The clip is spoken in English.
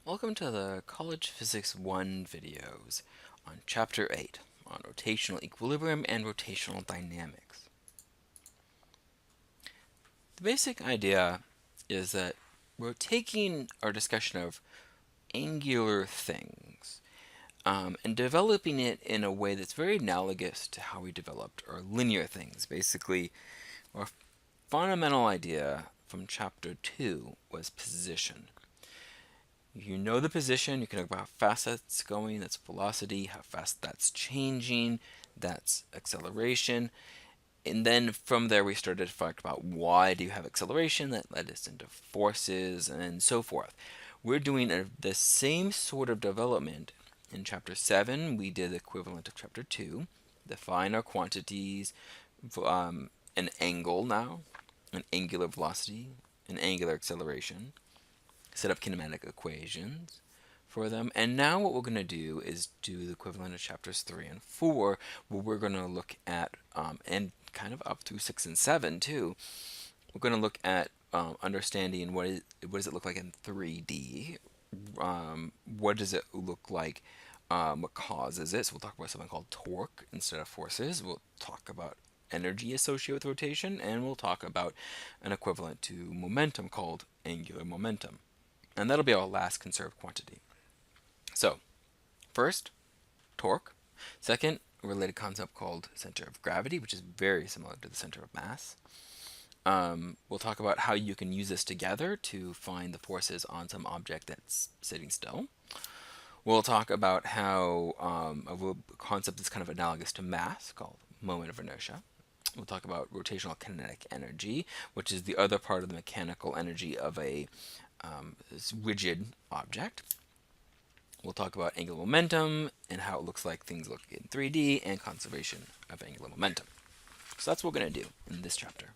Welcome to the College Physics 1 videos on Chapter 8 on rotational equilibrium and rotational dynamics. The basic idea is that we're taking our discussion of angular things and developing it in a way that's very analogous to how we developed our linear things. Basically, our fundamental idea from Chapter 2 was position. You know the position, you can talk about how fast that's going, that's velocity, how fast that's changing, that's acceleration. And then from there we started to talk about why do you have acceleration, that led us into forces and so forth. We're doing the same sort of development in Chapter 7. We did the equivalent of Chapter 2, define our quantities, an angle now, an angular velocity, an angular acceleration, set up kinematic equations for them. And now what we're going to do is do the equivalent of chapters 3 and 4, where we're going to look at, and kind of up through 6 and 7 too, we're going to look at understanding what does it look like in 3D, what does it look like, what causes it. So we'll talk about something called torque instead of forces. We'll talk about energy associated with rotation, and we'll talk about an equivalent to momentum called angular momentum. And that'll be our last conserved quantity. So, first, torque. Second, a related concept called center of gravity, which is very similar to the center of mass. We'll talk about how you can use this together to find the forces on some object that's sitting still. We'll talk about how a concept that's kind of analogous to mass called moment of inertia. We'll talk about rotational kinetic energy, which is the other part of the mechanical energy of a rigid object. We'll talk about angular momentum and how it looks like things look in 3D and conservation of angular momentum. So that's what we're going to do in this chapter.